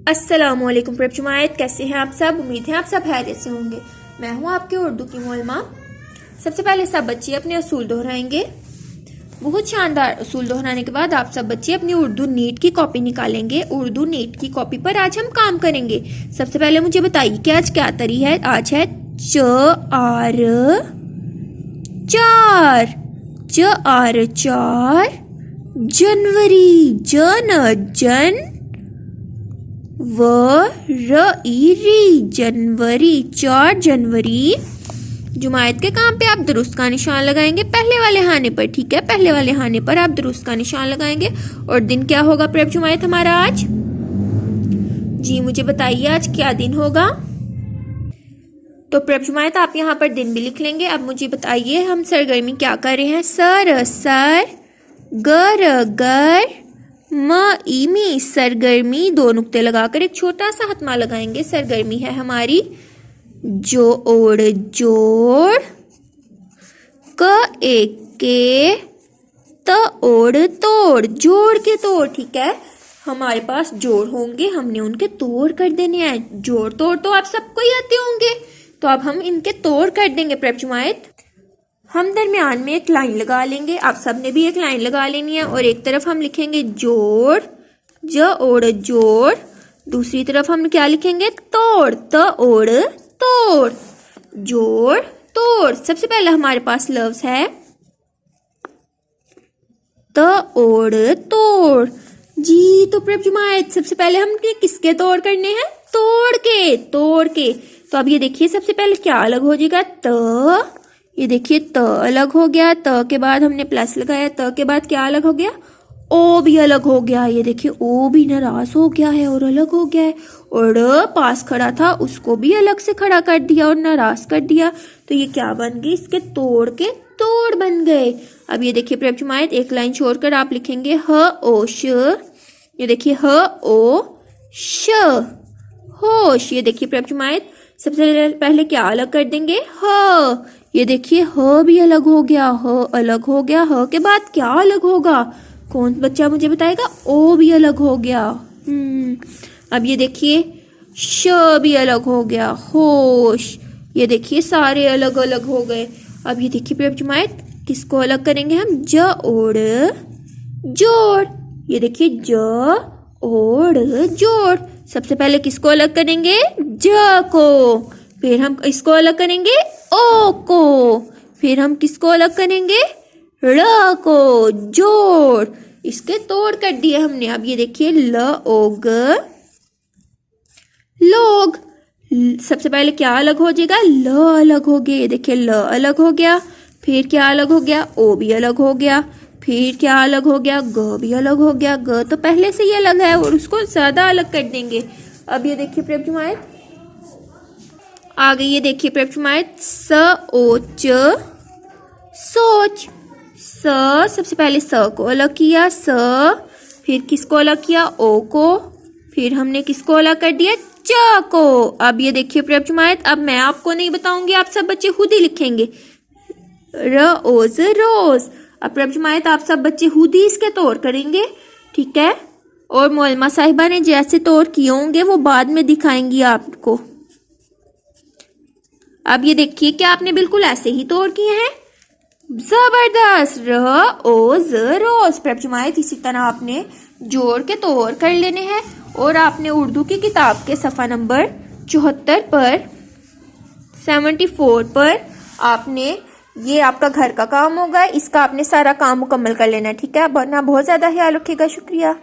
अस्सलामुअलैकुम प्रेप जुमायत, कैसे हैं आप सब। उम्मीद है आप सब खैरियत से होंगे। मैं हूं आपके उर्दू की मोलमा। सबसे पहले सब बच्चे अपने असूल दोहराएंगे। बहुत शानदार असूल दोहराने के बाद आप सब बच्चे अपनी उर्दू नीट की कॉपी निकालेंगे। उर्दू नीट की कॉपी पर आज हम काम करेंगे। सबसे पहले मुझे बताइए कि आज क्या तारीख है। आज है 4 जनवरी। जनवरी 4 जनवरी। जुमायत के काम पे आप दुरुस्त का निशान लगाएंगे पहले वाले हाने पर। ठीक है, पहले वाले हाने पर आप दुरुस्त का निशान लगाएंगे। और दिन क्या होगा प्रेप जुमायत हमारा आज? जी मुझे बताइए आज क्या दिन होगा। तो प्रेप जुमायत आप यहाँ पर दिन भी लिख लेंगे। अब मुझे बताइए हम सरगर्मी क्या कर रहे हैं। सर गर मी सरगर्मी, दो नुक्ते लगाकर एक छोटा सा हथमा लगाएंगे। सरगर्मी है हमारी जोड़ के तोड़, जोड़ के तोड़। ठीक है, हमारे पास जोड़ होंगे, हमने उनके तोड़ कर देने हैं। जोड़ तोड़ तो आप सबको ही आते होंगे, तो अब हम इनके तोड़ कर देंगे प्रेप जुमायत। हम दरमियान में एक लाइन लगा लेंगे। आप सब ने भी एक लाइन लगा लेनी है और एक तरफ हम लिखेंगे जोड़, जोड़। दूसरी तरफ हम क्या लिखेंगे? तोड़, तोड़, जोड़ तोड़। सबसे पहले हमारे पास लफ्ज है तोड़। जी तो प्रेप जुमायत सबसे पहले हम किसके तोड़ करने हैं? तोड़ के। तो अब ये देखिए सबसे पहले क्या अलग हो जाएगा? ये देखिए त अलग हो गया। त के बाद हमने प्लस लगाया। त के बाद क्या अलग हो गया? ओ भी अलग हो गया। ये देखिए ओ भी नाराज हो गया है और अलग हो गया है। और पास खड़ा था उसको भी अलग से खड़ा कर दिया और नाराज कर दिया। तो ये क्या बन गई? इसके तोड़ के तोड़ बन गए। अब ये देखिए प्रेप जुमायत एक लाइन छोड़कर आप लिखेंगे ह ओ श। ये देखिए ह ओ श, होश। ये देखिए प्रेप जुमायत सबसे पहले क्या अलग कर देंगे? ह। ये देखिए ह भी अलग हो गया। ह अलग हो गया। ह के बाद क्या अलग होगा? कौन बच्चा मुझे बताएगा? ओ भी अलग हो गया। अब ये देखिए श भी अलग हो गया। होश। ये देखिए सारे अलग अलग हो गए। अब ये देखिए प्रेप जुमायत किसको अलग करेंगे हम? जोड़। ये देखिए जोड़। सबसे पहले किसको अलग करेंगे? ज को। फिर हम इसको अलग करेंगे ओ को। फिर हम किसको अलग करेंगे? र को। जोड़। इसके तोड़ कर दिए हमने। अब ये देखिए लोग। सबसे पहले क्या अलग हो जाएगा? ल अलग हो गया। ये देखिए ल अलग हो गया। फिर क्या अलग हो गया? ओ भी अलग हो गया। फिर क्या अलग हो गया? ग भी अलग हो गया। ग तो पहले से ही अलग है और उसको ज्यादा अलग कर देंगे। अब ये देखिए प्रेप जुमायत आ गई। ये देखिए प्रेप जुमायत सोच। सबसे पहले स को अलग किया। फिर किसको अलग किया? ओ को। फिर हमने किसको अलग कर दिया? च को। अब ये देखिए प्रेप जुमायत अब मैं आपको नहीं बताऊंगी, आप सब बच्चे खुद ही लिखेंगे। रोज। अब प्रेप जुमायत आप सब बच्चे खुद ही इसके तोड़ करेंगे। ठीक है, और मोलमा साहिबा ने जैसे तोड़ किए होंगे वो बाद में दिखाएंगी आपको। अब ये देखिए कि आपने बिल्कुल ऐसे ही तोड़ किए हैं। जबरदस्त। रोज। प्रेप जुमायत इसी तरह आपने जोड़ के तोड़ कर लेने हैं। और आपने उर्दू की किताब के सफ़ा नंबर 74 पर 74 पर आपने ये आपका घर का काम होगा, इसका आपने सारा काम मुकम्मल कर लेना। ठीक है, वरना बहुत ज़्यादा ख्याल रखिएगा। शुक्रिया।